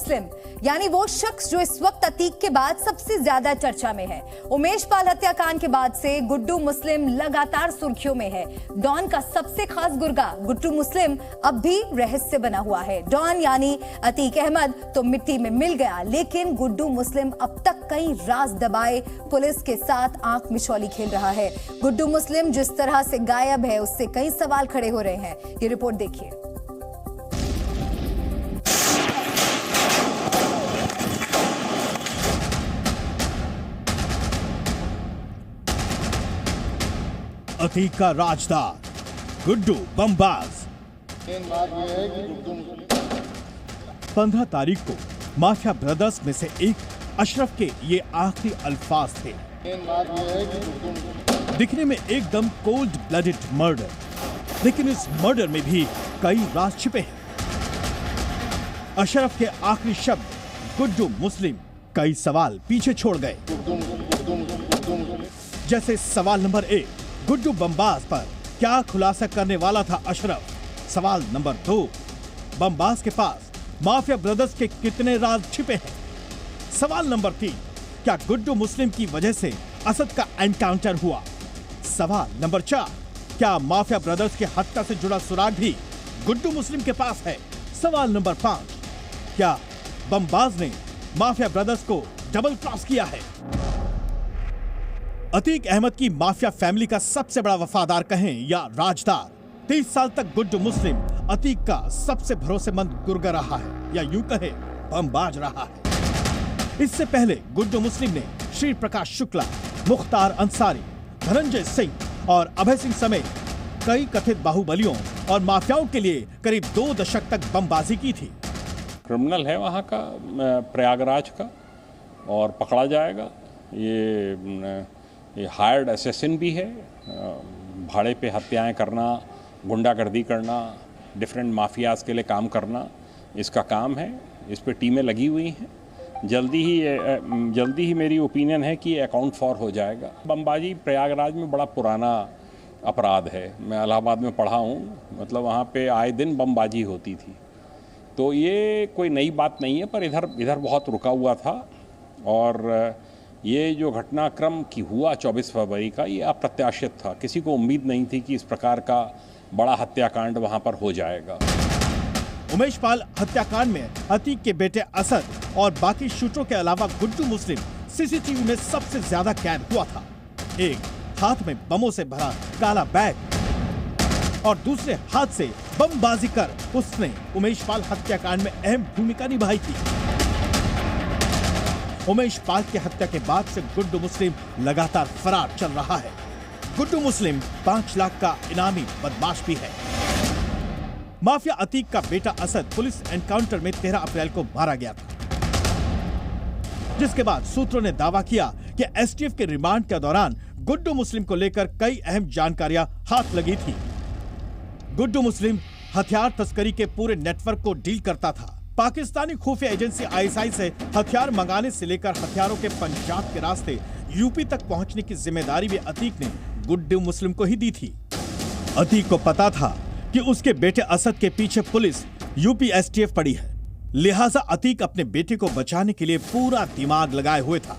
मुस्लिम यानी वो शख्स जो इस वक्त अतीक के बाद सबसे ज्यादा चर्चा में है। उमेश पाल हत्याकांड के बाद से गुड्डू मुस्लिम लगातार सुर्खियों में है। डॉन का सबसे खास गुर्गा गुड्डू मुस्लिम अब भी रहस्य बना हुआ है। डॉन यानी अतीक अहमद तो मिट्टी में मिल गया, लेकिन गुड्डू मुस्लिम अब तक कई राज दबाए पुलिस के साथ आंख मिचौली खेल रहा है। गुड्डू मुस्लिम जिस तरह से गायब है उससे कई सवाल खड़े हो रहे हैं। ये रिपोर्ट देखिए। अतीक का राजदार गुड्डू बमबाज। 15 तारीख को माफिया ब्रदर्स में से एक अशरफ के ये आखिरी अल्फाज थे। दिखने में एकदम कोल्ड ब्लडेड मर्डर, लेकिन इस मर्डर में भी कई राज छिपे हैं। अशरफ के आखिरी शब्द गुड्डू मुस्लिम कई सवाल पीछे छोड़ गए। जैसे सवाल नंबर 1, गुड्डू बमबाज पर क्या खुलासा करने वाला था अशरफ। सवाल नंबर 2, बमबाज के पास माफिया ब्रदर्स के कितने राज छिपे हैं। सवाल नंबर 3, क्या गुड्डू मुस्लिम की वजह से असद का एनकाउंटर हुआ। सवाल नंबर 4, क्या माफिया ब्रदर्स की हत्या से जुड़ा सुराग भी गुड्डू मुस्लिम के पास है। सवाल नंबर 5, क्या बमबाज ने माफिया ब्रदर्स को डबल क्रॉस किया है। अतीक अहमद की माफिया फैमिली का सबसे बड़ा वफादार कहें या राजदार, 30 साल तक गुड्डू मुस्लिम अतीक का सबसे भरोसेमंद गुर्गा रहा है या यूं कहे बमबाज रहा है। इससे पहले गुड्डू मुस्लिम ने श्री प्रकाश शुक्ला, मुख्तार अंसारी, धनंजय सिंह और अभय सिंह समेत कई कथित बाहुबलियों और माफियाओं के लिए करीब 2 दशक तक बमबाजी की थी। क्रिमिनल है वहाँ का, प्रयागराज का, और पकड़ा जाएगा। ये हायर्ड असैसिन भी है। भाड़े पे हत्याएं करना, गुंडागर्दी करना, डिफरेंट माफियाज के लिए काम करना इसका काम है। इस पे टीमें लगी हुई हैं। जल्दी ही मेरी ओपिनियन है कि अकाउंट फॉर हो जाएगा। बमबाजी प्रयागराज में बड़ा पुराना अपराध है। मैं इलाहाबाद में पढ़ा हूँ, मतलब वहाँ पे आए दिन बमबाजी होती थी। तो ये कोई नई बात नहीं है, पर इधर बहुत रुका हुआ था। और ये जो घटनाक्रम की हुआ 24 फरवरी का, ये अप्रत्याशित था। किसी को उम्मीद नहीं थी कि इस प्रकार का बड़ा हत्याकांड वहां पर हो जाएगा। उमेश पाल हत्याकांड में अतीक के बेटे असद और बाकी शूटरों के अलावा गुड्डू मुस्लिम सीसीटीवी में सबसे ज्यादा कैद हुआ था। एक हाथ में बमों से भरा काला बैग और दूसरे हाथ से बमबाजी कर उसने उमेश पाल हत्याकांड में अहम भूमिका निभाई थी। उमेश पाल की हत्या के बाद से गुड्डू मुस्लिम लगातार फरार चल रहा है। गुड्डू मुस्लिम 5 लाख का इनामी बदमाश भी है। माफिया अतीक का बेटा असद पुलिस एनकाउंटर में 13 अप्रैल को मारा गया था, जिसके बाद सूत्रों ने दावा किया कि एसटीएफ के रिमांड के दौरान गुड्डू मुस्लिम को लेकर कई अहम जानकारियां हाथ लगी थी। गुड्डू मुस्लिम हथियार तस्करी के पूरे नेटवर्क को डील करता था। पाकिस्तानी खुफिया एजेंसी आईएसआई से हथियार मंगाने से लेकर हथियारों के पंजाब के रास्ते यूपी तक पहुंचने की जिम्मेदारी भी अतीक ने गुड्डू मुस्लिम को ही दी थी। अतीक को पता था कि उसके बेटे असद के पीछे पुलिस यूपी एसटीएफ पड़ी है, लिहाजा अतीक अपने बेटे को बचाने के लिए पूरा दिमाग लगाए हुए था।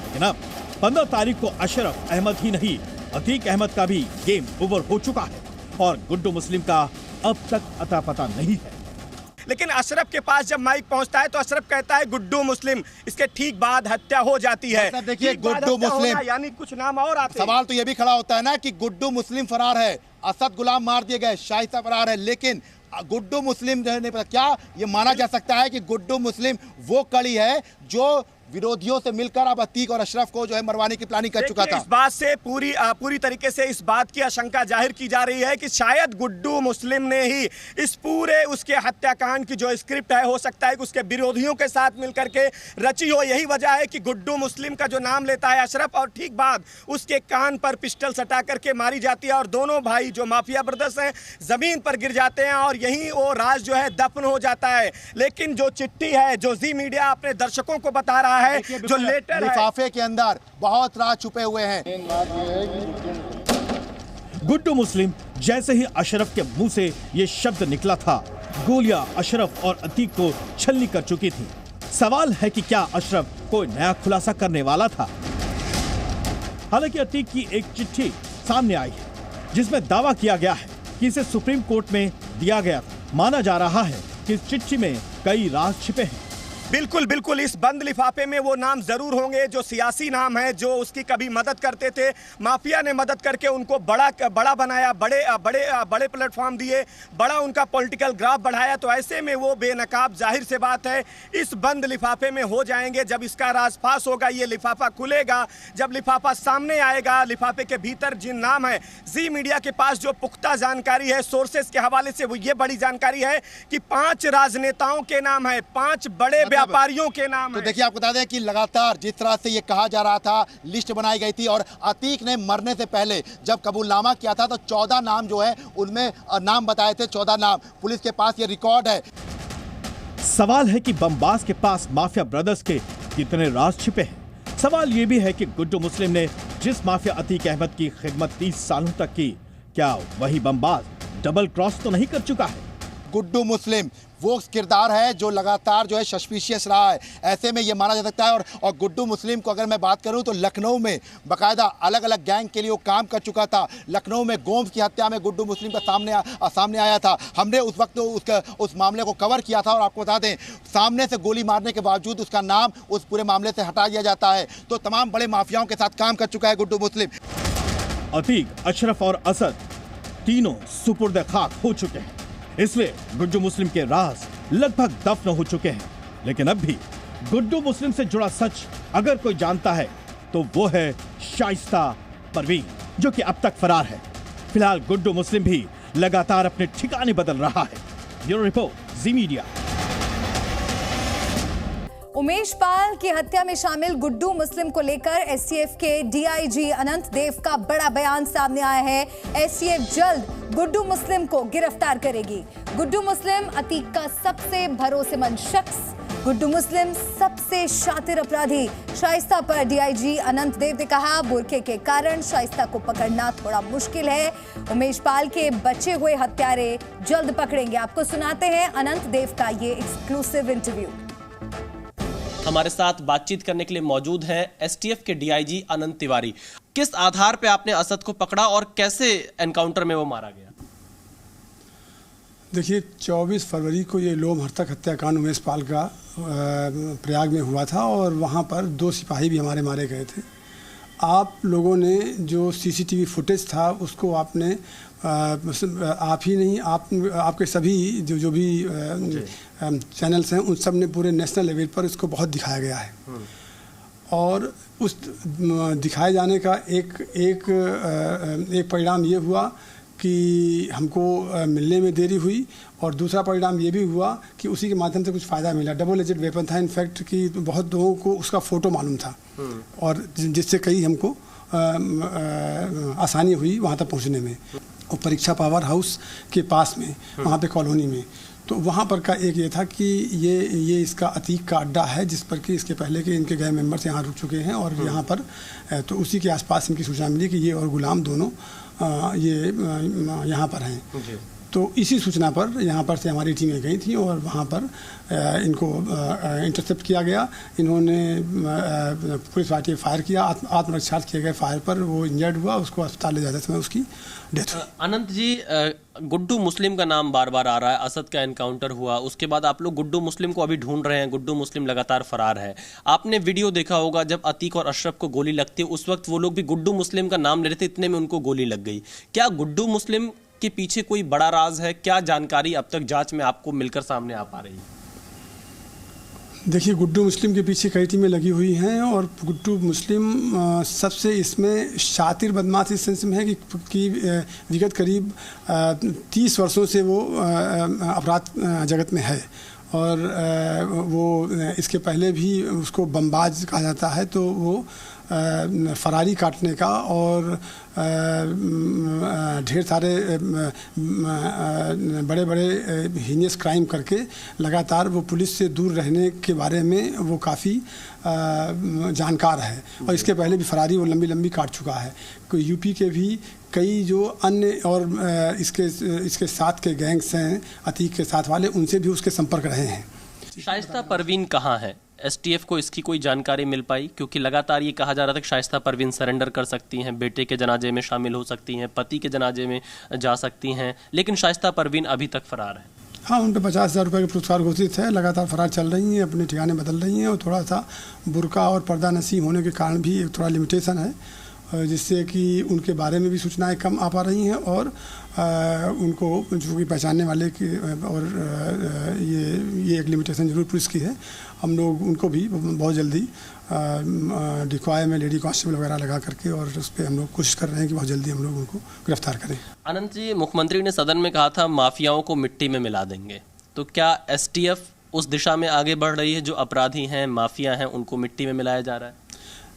लेकिन अब 15 तारीख को अशरफ अहमद ही नहीं, अतीक अहमद का भी गेम ओवर हो चुका है और गुड्डू मुस्लिम का अब तक अता पता नहीं है। लेकिन अशरफ के पास जब माइक पहुंचता है तो अशरफ कहता है गुड्डू मुस्लिम, इसके ठीक बाद हत्या हो जाती है। देखिए गुड्डू मुस्लिम यानी कुछ नाम और आते हैं। सवाल तो ये भी खड़ा होता है ना कि गुड्डू मुस्लिम फरार है, असद गुलाम मार दिए गए, शाइस्ता फरार है, लेकिन गुड्डू मुस्लिम नहीं पता। क्या ये माना जा सकता है कि गुड्डू मुस्लिम वो कड़ी है जो विरोधियों से मिलकर अब अतीक और अशरफ को जो है मरवाने की प्लानिंग कर चुका था? इस बात से पूरी तरीके से इस बात की आशंका जाहिर की जा रही है कि शायद गुड्डू मुस्लिम ने ही इस पूरे उसके हत्याकांड की जो स्क्रिप्ट है, हो सकता है कि उसके विरोधियों के साथ मिलकर के रची हो। यही वजह है कि गुड्डू मुस्लिम का जो नाम लेता है अशरफ और ठीक बाद उसके कान पर पिस्टल सटा करके मारी जाती है और दोनों भाई जो माफिया ब्रदर्स हैं जमीन पर गिर जाते हैं और यही वो राज जो है दफन हो जाता है। लेकिन जो चिट्ठी है, जो जी मीडिया अपने दर्शकों को बता रहा है, जो लेटर लिफाफे के अंदर बहुत राज छुपे हुए हैं। गुड्डू मुस्लिम जैसे ही अशरफ के मुंह से ये शब्द निकला था, गोलियां अशरफ और अतीक को छलनी कर चुकी थी। सवाल है कि क्या अशरफ कोई नया खुलासा करने वाला था? हालांकि अतीक की एक चिट्ठी सामने आई है जिसमें दावा किया गया है कि इसे सुप्रीम कोर्ट में दिया गया था। माना जा रहा है कि इस चिट्ठी में कई राज छिपे हैं। बिल्कुल बिल्कुल, इस बंद लिफाफे में वो नाम जरूर होंगे जो सियासी नाम है, जो उसकी कभी मदद करते थे। माफिया ने मदद करके उनको बड़ा बनाया, बड़े प्लेटफॉर्म दिए, बड़ा उनका पॉलिटिकल ग्राफ बढ़ाया। तो ऐसे में वो बेनकाब, जाहिर से बात है, इस बंद लिफाफे में हो जाएंगे। जब इसका राज फास होगा, ये लिफाफा खुलेगा, जब लिफाफा सामने आएगा, लिफाफे के भीतर जिन नाम है, जी मीडिया के पास जो पुख्ता जानकारी है सोर्सेस के हवाले से, वो ये बड़ी जानकारी है कि 5 राजनेताओं के नाम है, 5 बड़े व्यापारियों के नाम तो है। देखिए, आपको बता दें कि लगातार जिस तरह से ये कहा जा रहा था, लिस्ट बनाई गई थी, और अतीक ने मरने से पहले जब कबूलनामा किया था तो 14 नाम जो है उनमें नाम बताए थे, 14 नाम। पुलिस के पास ये रिकॉर्ड है। सवाल है कि बमबाज के पास माफिया ब्रदर्स के कितने राज छिपे हैं। सवाल ये भी है कि गुड्डू मुस्लिम ने जिस माफिया अतीक अहमद की खिदमत 30 सालों तक की, क्या वही बमबाज डबल क्रॉस तो नहीं कर चुका है? गुड्डू मुस्लिम वो किरदार है जो लगातार जो है सस्पिशियस रहा है। ऐसे में ये माना जा सकता है। और गुड्डू मुस्लिम को अगर मैं बात करूं तो लखनऊ में बाकायदा अलग अलग गैंग के लिए वो काम कर चुका था। लखनऊ में गोम्स की हत्या में गुड्डू मुस्लिम का सामने आया था। हमने उस वक्त उस मामले को कवर किया था। और आपको बता दें, सामने से गोली मारने के बावजूद उसका नाम उस पूरे मामले से हटा दिया जाता है। तो तमाम बड़े माफियाओं के साथ काम कर चुका है गुड्डू मुस्लिम। अतीक, अशरफ और असद तीनों सुपुर्द खाक हो चुके हैं, इसलिए गुड्डू मुस्लिम के राज लगभग दफन हो चुके हैं। लेकिन अब भी गुड्डू मुस्लिम से जुड़ा सच अगर कोई जानता है तो वो है शाइस्ता परवीन, जो कि अब तक फरार है। फिलहाल गुड्डू मुस्लिम भी लगातार अपने ठिकाने बदल रहा है। ब्यूरो रिपोर्ट, जी मीडिया। उमेश पाल की हत्या में शामिल गुड्डू मुस्लिम को लेकर एसटीएफ के डीआईजी अनंत देव का बड़ा बयान सामने आया है। एसटीएफ जल्द गुड्डू मुस्लिम को गिरफ्तार करेगी। गुड्डू मुस्लिम अतीक का सबसे भरोसेमंद शख्स, गुड्डू मुस्लिम सबसे शातिर अपराधी शाइस्ता पर डीआईजी अनंत देव ने कहा, बुरके के कारण शाइस्ता को पकड़ना थोड़ा मुश्किल है। उमेश पाल के बचे हुए हत्यारे जल्द पकड़ेंगे। आपको सुनाते हैं अनंत देव का ये एक्सक्लूसिव इंटरव्यू। हमारे साथ बातचीत करने के लिए मौजूद हैं एसटीएफ के डीआईजी अनंत तिवारी। किस आधार पे आपने असद को पकड़ा और कैसे एनकाउंटर में वो मारा गया? देखिए, 24 फरवरी को ये लोमहर्तक हत्याकांड उमेश पाल का प्रयाग में हुआ था और वहाँ पर 2 सिपाही भी हमारे मारे गए थे। आप लोगों ने जो सीसीटीवी फुटेज था उसको आपने आप ही नहीं, आपके सभी जो भी चैनल्स हैं उन सब ने पूरे नेशनल लेवल पर इसको बहुत दिखाया गया है। और उस दिखाए जाने का एक परिणाम ये हुआ कि हमको मिलने में देरी हुई, और दूसरा परिणाम ये भी हुआ कि उसी के माध्यम से कुछ फ़ायदा मिला। डबल एजेड वेपन था इनफैक्ट, कि बहुत लोगों को उसका फ़ोटो मालूम था और जिससे कई हमको आसानी हुई वहाँ तक पहुँचने में। और परीक्षा पावर हाउस के पास में वहाँ पे कॉलोनी में, तो वहाँ पर का एक ये था कि ये इसका अतीक का अड्डा है, जिस पर कि इसके पहले के इनके गए मेंबर्स यहाँ रुक चुके हैं। और यहाँ पर तो उसी के आसपास इनकी सूचना मिली कि ये और गुलाम दोनों ये यहाँ पर हैं। तो इसी सूचना पर यहाँ पर से हमारी टीमें गई थी और वहाँ पर इनको इंटरसेप्ट किया गया। इन्होंने पुलिस पार्टी फायर किया, आत्मरक्षार्थ किए गए फायर पर वो इंजर्ड हुआ, उसको अस्पताल ले जाते समय उसकी डेथ हुई। अनंत जी, गुड्डू मुस्लिम का नाम बार बार आ रहा है। असद का एनकाउंटर हुआ, उसके बाद आप लोग गुड्डू मुस्लिम को अभी ढूंढ रहे हैं। गुड्डू मुस्लिम लगातार फरार है। आपने वीडियो देखा होगा जब अतीक और अशरफ को गोली लगती है, उस वक्त वो लोग भी गुड्डू मुस्लिम का नाम ले रहे थे, इतने में उनको गोली लग गई। क्या गुड्डू मुस्लिम के पीछे कोई बड़ा राज है? क्या जानकारी अब तक जांच में आपको मिलकर सामने आ पा रही है? देखिए, गुड्डू मुस्लिम के पीछे कई टीमें लगी हुई हैं और गुड्डू मुस्लिम सबसे इसमें शातिर बदमाश इस सेंस में है कि विगत करीब 30 वर्षों से वो अपराध जगत में है। और वो इसके पहले भी उसको बमबाज कहा जाता है, तो वो फरारी काटने का और ढेर सारे बड़े बड़े हीनियस क्राइम करके लगातार वो पुलिस से दूर रहने के बारे में वो काफ़ी जानकार है। और इसके पहले भी फरारी वो लंबी काट चुका है। कोई यूपी के भी कई जो अन्य और इसके साथ के गैंग्स हैं अतीक के साथ वाले, उनसे भी उसके संपर्क रहे हैं। शाइस्ता परवीन कहाँ है? एसटीएफ को इसकी कोई जानकारी मिल पाई? क्योंकि लगातार ये कहा जा रहा था कि शाइस्ता परवीन सरेंडर कर सकती हैं, बेटे के जनाजे में शामिल हो सकती हैं, पति के जनाजे में जा सकती हैं, लेकिन शाइस्ता परवीन अभी तक फरार है। हाँ, उन पर 50,000 रुपये का पुरस्कार घोषित है, लगातार फरार चल रही हैं, अपने ठिकाने बदल रही हैं और थोड़ा सा बुर्का और पर्दा नसी होने के कारण भी एक थोड़ा लिमिटेशन है, जिससे कि उनके बारे में भी सूचनाएं कम आ पा रही हैं और उनको जो कि पहचानने वाले की और ये एक लिमिटेशन जरूर पुलिस की है। हम लोग उनको भी बहुत जल्दी डिकॉय में लेडी कांस्टेबल वगैरह लगा करके और उस पर हम लोग कोशिश कर रहे हैं कि बहुत जल्दी हम लोग उनको गिरफ्तार करें। अनंत जी, मुख्यमंत्री ने सदन में कहा था माफियाओं को मिट्टी में मिला देंगे, तो क्या एसटीएफ उस दिशा में आगे बढ़ रही है? जो अपराधी हैं, माफिया हैं, उनको मिट्टी में मिलाया जा रहा है?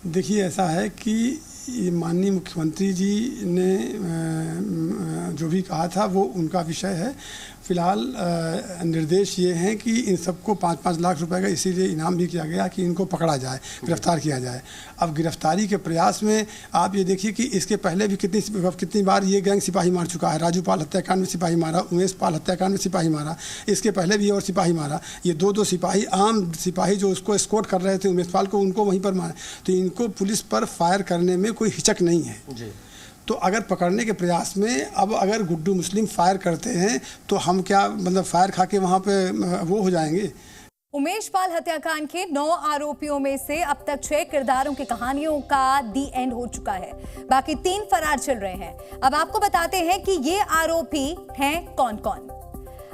देखिए, ऐसा है कि माननीय मुख्यमंत्री जी ने जो भी कहा था वो उनका विषय है। फिलहाल निर्देश ये हैं कि इन सबको 5-5 लाख रुपए का इसीलिए इनाम भी किया गया कि इनको पकड़ा जाए, गिरफ्तार किया जाए। अब गिरफ्तारी के प्रयास में आप ये देखिए कि इसके पहले भी कितनी बार ये गैंग सिपाही मार चुका है। राजू पाल हत्याकांड में सिपाही मारा, उमेश पाल हत्याकांड में सिपाही मारा, इसके पहले भी और सिपाही मारा। ये दो सिपाही, आम सिपाही जो उसको एस्कॉर्ट कर रहे थे उमेश पाल को, उनको वहीं पर मारा। तो इनको पुलिस पर फायर करने में कोई हिचक नहीं है जी। तो अगर पकड़ने के प्रयास में अब अगर गुड्डू मुस्लिम फायर करते हैं तो हम क्या मतलब फायर खा के वहाँ पे वो हो जाएंगे? उमेश पाल हत्याकांड के 9 आरोपियों में से अब तक 6 किरदारों की कहानियों का दी एंड हो चुका है, बाकी 3 फरार चल रहे हैं। अब आपको बताते हैं कि ये आरोपी हैं कौन कौन।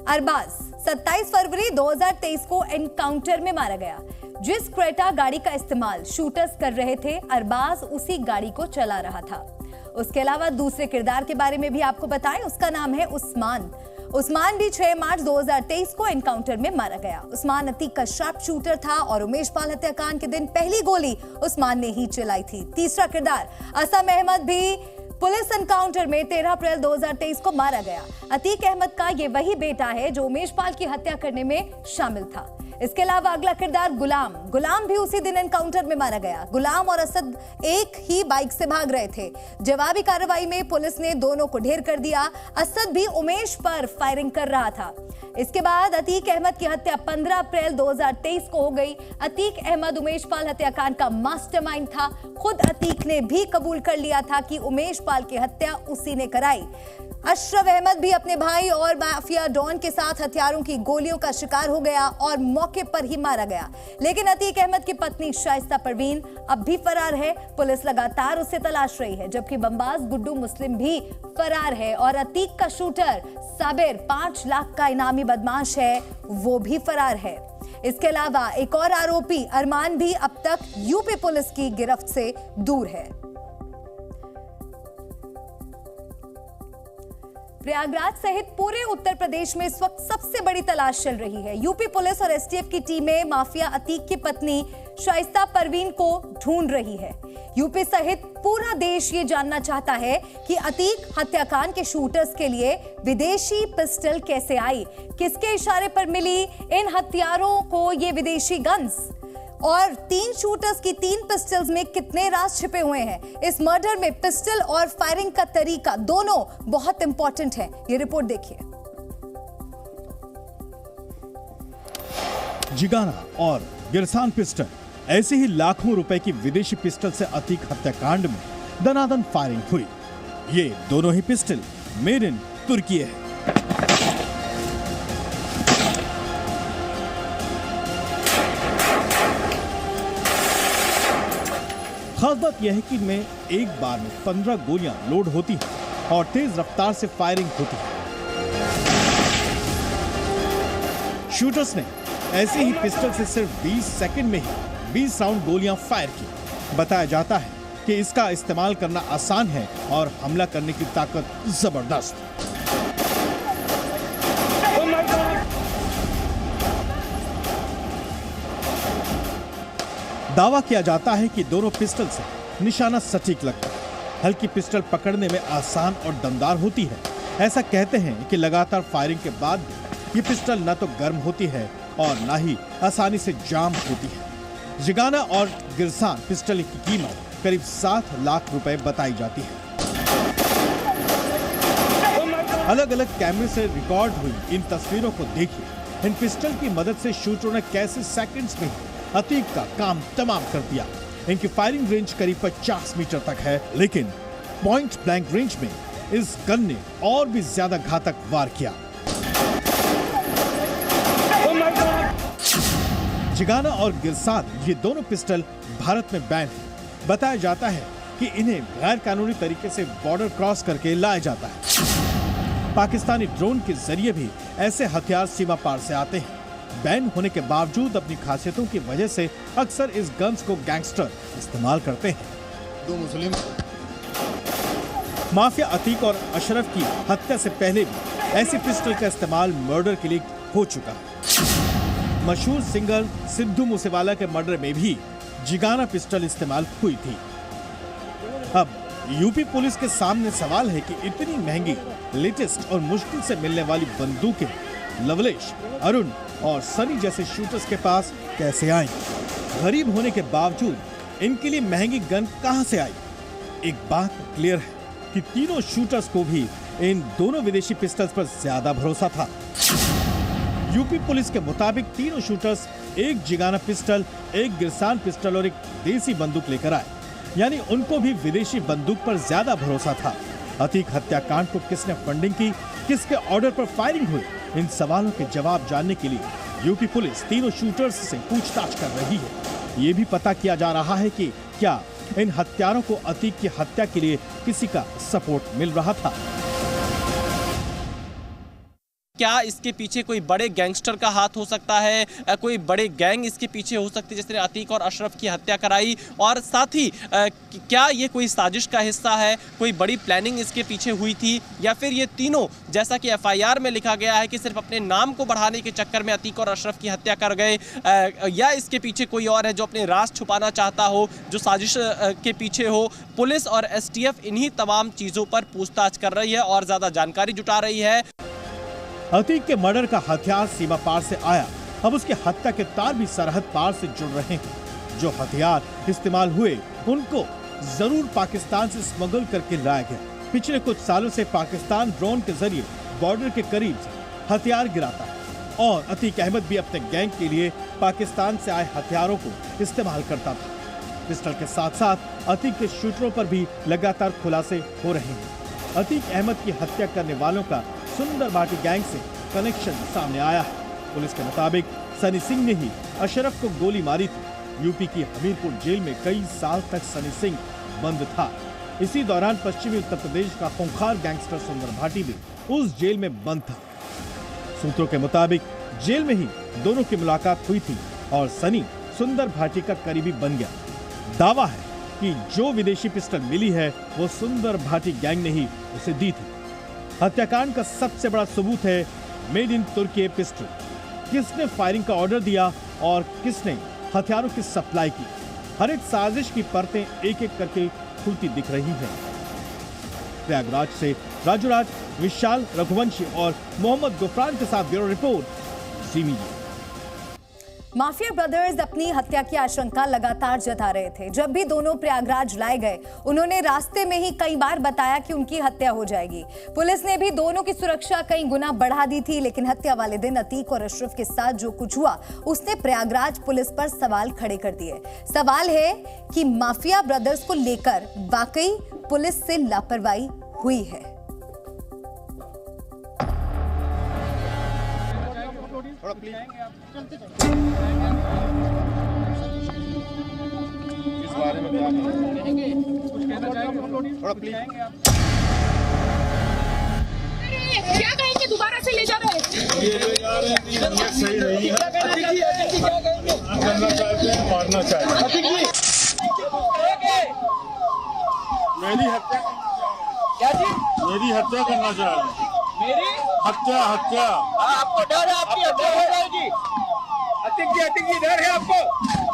अरबाज 27 फरवरी 2023 को एनकाउंटर में मारा गया। जिस क्रेटा गाड़ी का इस्तेमाल शूटर्स कर रहे थे, अरबाज उसी गाड़ी को चला रहा था। उसके अलावा दूसरे किरदार के बारे में भी आपको बताएं, उसका नाम है उस्मान। उस्मान भी 6 मार्च 2023 को एनकाउंटर में मारा गया। उस्मान अतीक का शार्प शूटर था और उमेश पाल हत्याकांड के दिन पहली गोली उस्मान ने ही चलाई थी। तीसरा किरदार असम अहमद भी पुलिस एनकाउंटर में 13 अप्रैल 2023 को मारा गया। अतीक अहमद का ये वही बेटा है जो उमेश पाल की हत्या करने में शामिल था। इसके अलावा अगला किरदार गुलाम भी उसी दिन एनकाउंटर में मारा गया। गुलाम और असद एक ही बाइक से भाग रहे थे। जवाबी कार्रवाई में पुलिस ने दोनों को ढेर कर दिया। असद भी उमेश पर फायरिंग कर रहा था। इसके बाद अतीक अहमद की हत्या 15 अप्रैल 2023 को हो गई। अतीक अहमद उमेश पाल हत्याकांड का मास्टरमाइंड था। खुद अतीक ने भी कबूल कर लिया था कि उमेश पाल की हत्या उसी ने कराई। अशरफ अहमद भी अपने भाई और माफिया डॉन के साथ हथियारों की गोलियों का शिकार हो गया और मौके पर ही मारा गया। लेकिन अतीक अहमद की पत्नी शाइस्ता परवीन अब भी फरार है। पुलिस लगातार उसे तलाश रही है, जबकि बमबाज गुड्डू मुस्लिम भी फरार है और अतीक का शूटर साबिर 5 लाख का इनामी बदमाश है, वो भी फरार है। इसके अलावा एक और आरोपी अरमान भी अब तक यूपी पुलिस की गिरफ्त से दूर है। प्रयागराज सहित पूरे उत्तर प्रदेश में इस वक्त सबसे बड़ी तलाश चल रही है। यूपी पुलिस और एसटीएफ की टीमें माफिया अतीक की पत्नी शाइस्ता परवीन को ढूंढ रही है। यूपी सहित पूरा देश ये जानना चाहता है कि अतीक हत्याकांड के शूटर्स के लिए विदेशी पिस्टल कैसे आई, किसके इशारे पर मिली इन हथियारों को ये विदेशी गन्स, और 3 शूटर्स की 3 पिस्टल्स में कितने राज छिपे हुए हैं। इस मर्डर में पिस्टल और फायरिंग का तरीका दोनों बहुत इंपॉर्टेंट है। ये रिपोर्ट देखिए। जिगाना और गिरसान पिस्टल, ऐसे ही लाखों रुपए की विदेशी पिस्टल से अतीक हत्याकांड में दनादन फायरिंग हुई। ये दोनों ही पिस्टल मेड इन तुर्की है। खास बात यह है कि इनमें एक बार में 15 गोलियां लोड होती हैं और तेज रफ्तार से फायरिंग होती है। शूटर्स ने ऐसे ही पिस्टल से सिर्फ 20 सेकंड में ही 20 राउंड गोलियां फायर की। बताया जाता है कि इसका इस्तेमाल करना आसान है और हमला करने की ताकत जबरदस्त। दावा किया जाता है कि दोनों पिस्टल से निशाना सटीक लगता है। हल्की पिस्टल पकड़ने में आसान और दमदार होती है। ऐसा कहते हैं कि लगातार फायरिंग के बाद भी ये पिस्टल न तो गर्म होती है और न ही आसानी से जाम होती है। जिगाना और गिरसान पिस्टल की कीमत करीब 7 लाख रुपए बताई जाती है। अलग अलग कैमरे से रिकॉर्ड हुई इन तस्वीरों को देखिए। इन पिस्टल की मदद से शूटरों ने कैसे सेकंड्स में अतीक का काम तमाम कर दिया। इनकी फायरिंग रेंज करीब 50 मीटर तक है, लेकिन पॉइंट ब्लैंक रेंज में इस गन ने और भी ज्यादा घातक वार किया। जिगाना और गिरसान ये दोनों पिस्टल भारत में बैन है। बताया जाता है कि इन्हें गैर कानूनी तरीके से बॉर्डर क्रॉस करके लाया जाता है। पाकिस्तानी ड्रोन के जरिए भी ऐसे हथियार सीमा पार से आते हैं। बैन होने के बावजूद अपनी खासियतों की वजह से अक्सर इस गन्स को गैंगस्टर इस्तेमाल करते हैं। मुस्लिम माफिया अतीक और अशरफ की हत्या से पहले भी ऐसी पिस्टल का इस्तेमाल मर्डर के लिए हो चुका है। मशहूर सिंगर सिद्धू मूसेवाला के मर्डर में भी जिगाना पिस्टल इस्तेमाल हुई थी। अब यूपी पुलिस के सामने सवाल है कि इतनी महंगी, लेटेस्ट और मुश्किल से मिलने वाली बंदूकें लवलेश, अरुण और सनी जैसे शूटर्स के पास कैसे आई? गरीब होने के बावजूद इनके लिए महंगी गन कहां से आई? एक बात क्लियर है कि तीनों शूटर्स को भी इन दोनों विदेशी पिस्टल्स पर ज्यादा भरोसा था। यूपी पुलिस के मुताबिक तीनों शूटर्स एक जिगाना पिस्टल, एक गिरसान पिस्टल और एक देसी बंदूक लेकर आए, यानी उनको भी विदेशी बंदूक पर ज्यादा भरोसा था। अतीक हत्याकांड को किसने फंडिंग की, किसके ऑर्डर पर फायरिंग हुई, इन सवालों के जवाब जानने के लिए यूपी पुलिस तीनों शूटर्स से पूछताछ कर रही है। ये भी पता किया जा रहा है कि क्या इन हत्यारों को अतीक की हत्या के लिए किसी का सपोर्ट मिल रहा था। क्या इसके पीछे कोई बड़े गैंगस्टर का हाथ हो सकता है, कोई बड़े गैंग इसके पीछे हो सकती है जिसने अतीक और अशरफ की हत्या कराई, और साथ ही क्या ये कोई साजिश का हिस्सा है, कोई बड़ी प्लानिंग इसके पीछे हुई थी, या फिर ये तीनों जैसा कि एफआईआर में लिखा गया है कि सिर्फ अपने नाम को बढ़ाने के चक्कर में अतीक और अशरफ की हत्या कर गए, या इसके पीछे कोई और है जो अपने राज छुपाना चाहता हो, जो साजिश के पीछे हो। पुलिस और एसटीएफ इन्हीं तमाम चीज़ों पर पूछताछ कर रही है और ज़्यादा जानकारी जुटा रही है। अतीक के मर्डर का हथियार सीमा पार से आया, अब उसकी हत्या के तार भी सरहद पार से जुड़ रहे हैं। जो हथियार इस्तेमाल हुए उनको जरूर पाकिस्तान से स्मगल करके लाया गया। पिछले कुछ सालों से पाकिस्तान ड्रोन के जरिए बॉर्डर के करीब से हथियार गिराता है और अतीक अहमद भी अपने गैंग के लिए पाकिस्तान से आए हथियारों को इस्तेमाल करता था। पिस्टल के साथ साथ अतीक के शूटरों पर भी लगातार खुलासे हो रहे हैं। अतीक अहमद की हत्या करने वालों का सुंदर भाटी गैंग से कनेक्शन सामने आया है। पुलिस के मुताबिक सनी सिंह ने ही अशरफ को गोली मारी थी। यूपी की हमीरपुर जेल में कई साल तक सनी सिंह बंद था। इसी दौरान पश्चिमी उत्तर प्रदेश का खूंखार गैंगस्टर सुंदर भाटी भी उस जेल में बंद था। सूत्रों के मुताबिक जेल में ही दोनों की मुलाकात हुई थी और सनी सुंदर भाटी का करीबी बन गया। दावा है कि जो विदेशी पिस्टल मिली है वो सुंदर भाटी गैंग ने ही उसे दी थी। हत्याकांड का सबसे बड़ा सबूत है मेड इन तुर्की पिस्टल। किसने फायरिंग का ऑर्डर दिया और किसने हथियारों की सप्लाई की, हर एक साजिश की परतें एक एक करके खुलती दिख रही हैं। प्रयागराज से राजू राज, विशाल रघुवंशी और मोहम्मद गुफरान के साथ ब्यूरो रिपोर्ट, जी मीडिया। माफिया ब्रदर्स अपनी हत्या की आशंका लगातार जता रहे थे। जब भी दोनों प्रयागराज लाए गए, उन्होंने रास्ते में ही कई बार बताया कि उनकी हत्या हो जाएगी। पुलिस ने भी दोनों की सुरक्षा कई गुना बढ़ा दी थी, लेकिन हत्या वाले दिन अतीक और अशरफ के साथ जो कुछ हुआ उसने प्रयागराज पुलिस पर सवाल खड़े कर दिए। सवाल है कि माफिया ब्रदर्स को लेकर वाकई पुलिस से लापरवाही हुई है। इस बारे में क्या कहेंगे? दोबारा से ले जा रहे हैं, सही नहीं है। करना चाहते हैं, मारना चाहते हैं। मेरी हत्या, क्या जी? मेरी हत्या करना चाह रहे हैं। मेरी हत्या आपको डर है? आपकी हत्या हो जाएगी। अतिक जी डर है आपको?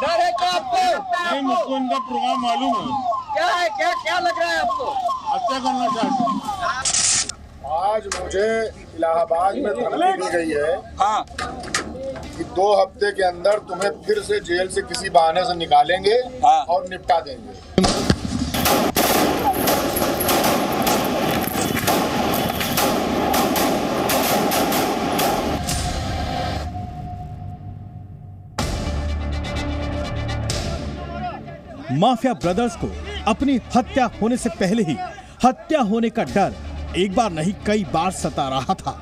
डर है क्या आपको? नहीं, मुझको इनका प्रोग्राम मालूम है। क्या है? क्या लग रहा है आपको? हत्या करना चाहते हैं। आज मुझे इलाहाबाद में धमकी दी गई है, हाँ, कि 2 हफ्ते के अंदर तुम्हें फिर से जेल से किसी बहाने से निकालेंगे, हाँ, और निपटा देंगे। माफिया ब्रदर्स को अपनी हत्या होने से पहले ही हत्या होने का डर एक बार नहीं कई बार सता रहा था।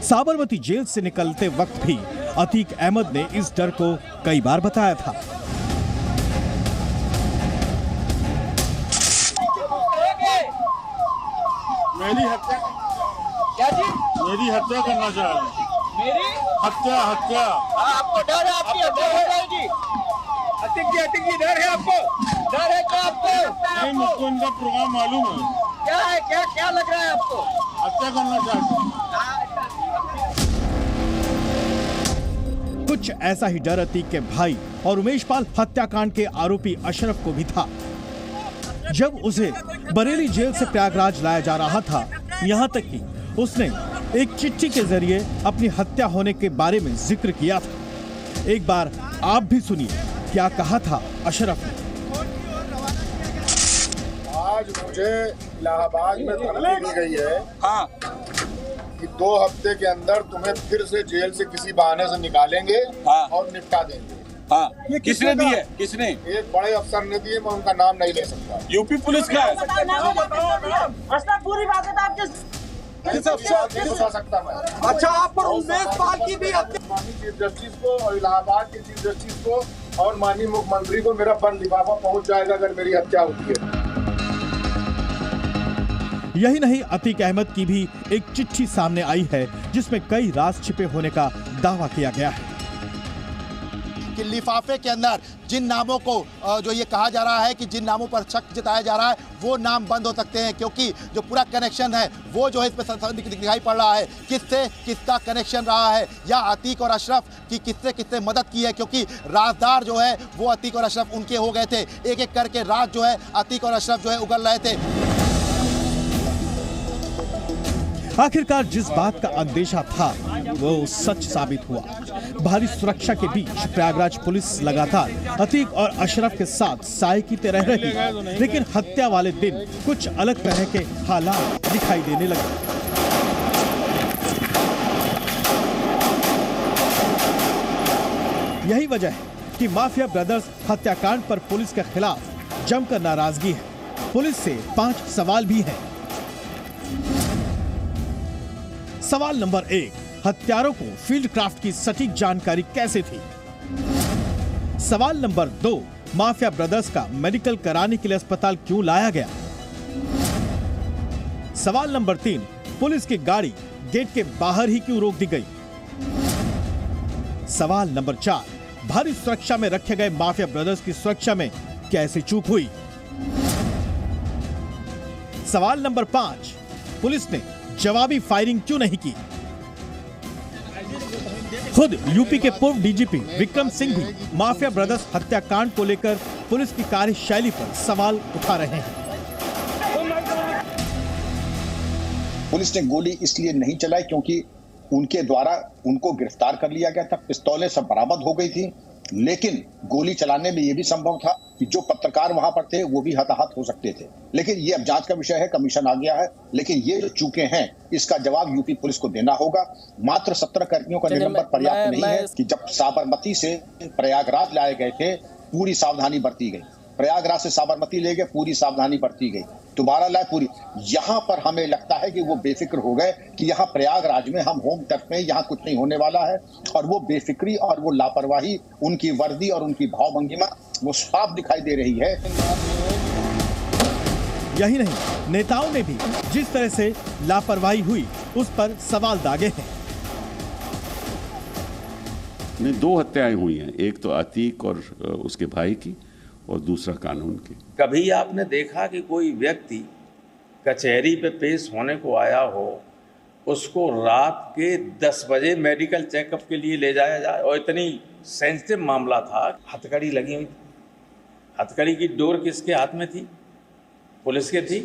साबरमती जेल से निकलते वक्त भी अतीक अहमद ने इस डर को कई बार बताया था। मेरी हत्या, क्या जी? मेरी हत्या करना चाह रहे हैं। मेरी हत्या आपको डर है, आपकी हत्या हो जाएगी। अतिक जी डर है आपको? डर है क्या आपको? नहीं, मुझको इनका प्रोग्राम मालूम है। क्या है, क्या लग रहा है आपको? हत्या करना चाहते हैं। कुछ ऐसा ही डर अतीक के भाई और उमेश पाल हत्याकांड के आरोपी अशरफ को भी था। जब उसे बरेली जेल से प्रयागराज लाया जा रहा था, यहाँ तक कि उसने एक चिट्ठी के जरिए अपनी हत्या होने के बारे में जिक्र किया था। एक बार आप भी सुनिए क्या कहा था अशरफ ने। आज मुझे इलाहाबाद में धमकी दी गई है कि 2 हफ्ते के अंदर तुम्हें फिर से जेल से किसी बहाने से निकालेंगे और निपटा देंगे। ये किसने दी है? किसने? एक बड़े अफसर ने दिए, मैं उनका नाम नहीं ले सकता। यूपी पुलिस का है। पूरी बात है नहीं बता सकता मैं। अच्छा, आप पर उमेश पाल की भी हत्या। माननीय चीफ जस्टिस को और इलाहाबाद के चीफ जस्टिस को और माननीय मुख्यमंत्री को मेरा बंद लिफाफा पहुंच जाएगा अगर मेरी हत्या होती है। यही नहीं, अतीक अहमद की भी एक चिट्ठी सामने आई है जिसमें कई राज छिपे होने का दावा किया गया है कि लिफाफे के अंदर जिन नामों को जो ये कहा जा रहा है कि जिन नामों पर शक जताया जा रहा है वो नाम बंद हो सकते हैं, क्योंकि जो पूरा कनेक्शन है वो जो है इस पर दिखाई पड़ रहा है। किससे किसका कनेक्शन रहा है या अतीक और अशरफ की किससे किससे मदद की है, क्योंकि राजदार जो है वो अतीक और अशरफ उनके हो गए थे। एक एक करके राज जो है अतीक और अशरफ जो है उगल रहे थे। आखिरकार जिस बात का अंदेशा था वो सच साबित हुआ। भारी सुरक्षा के बीच प्रयागराज पुलिस लगातार अतीक और अशरफ के साथ साए की तरह रही, लेकिन हत्या वाले दिन कुछ अलग तरह के हालात दिखाई देने लगे। यही वजह है कि माफिया ब्रदर्स हत्याकांड पर पुलिस के खिलाफ जमकर नाराजगी है। पुलिस से 5 सवाल भी हैं। सवाल नंबर 1, हत्यारों को फील्ड क्राफ्ट की सटीक जानकारी कैसे थी? सवाल नंबर 2, माफिया ब्रदर्स का मेडिकल कराने के लिए अस्पताल क्यों लाया गया? सवाल नंबर 3, पुलिस की गाड़ी गेट के बाहर ही क्यों रोक दी गई? सवाल नंबर 4, भारी सुरक्षा में रखे गए माफिया ब्रदर्स की सुरक्षा में कैसे चूक हुई? सवाल नंबर 5, पुलिस ने जवाबी फायरिंग क्यों नहीं की? खुद यूपी के पूर्व डीजीपी विक्रम सिंह भी माफिया ब्रदर्स हत्याकांड को लेकर पुलिस की कार्यशैली पर सवाल उठा रहे हैं। पुलिस ने गोली इसलिए नहीं चलाई क्योंकि उनके द्वारा उनको गिरफ्तार कर लिया गया था, पिस्तौलें सब बरामद हो गई थी, लेकिन गोली चलाने में यह भी संभव था कि जो पत्रकार वहां पर थे वो भी हताहत हो सकते थे। लेकिन ये अब जांच का विषय है, कमीशन आ गया है, लेकिन ये जो चूके हैं इसका जवाब यूपी पुलिस को देना होगा। मात्र 17 कर्मियों का निलंबन पर्याप्त नहीं है कि जब साबरमती से प्रयागराज लाए गए थे पूरी सावधानी बरती गई, प्रयागराज से साबरमती ले गए पूरी सावधानी बरती गई, दोबारा लाए पूरी। यहाँ पर हमें लगता है कि वो बेफिक्र हो गए कि यहाँ प्रयागराज में हम होम टर्फ में, यहाँ कुछ नहीं होने वाला है, और वो बेफिक्री और वो लापरवाही, उनकी वर्दी और उनकी भावभंगिमा वो साफ दिखाई दे रही है। यही नहीं, नेताओं ने भी जिस तरह से लापरवाही हुई उस पर सवाल दागे हैं। नहीं, 2 हत्याएं हुई हैं, एक तो अतीक और उसके भाई की और दूसरा कानून की। कभी आपने देखा कि कोई व्यक्ति कचहरी पे पेश होने को आया हो, उसको रात के 10 बजे मेडिकल चेकअप के लिए ले जाया जाए? और इतनी सेंसिटिव मामला था, हथकड़ी लगी हुई थी। हथकड़ी की डोर किसके हाथ में थी? पुलिस के थी।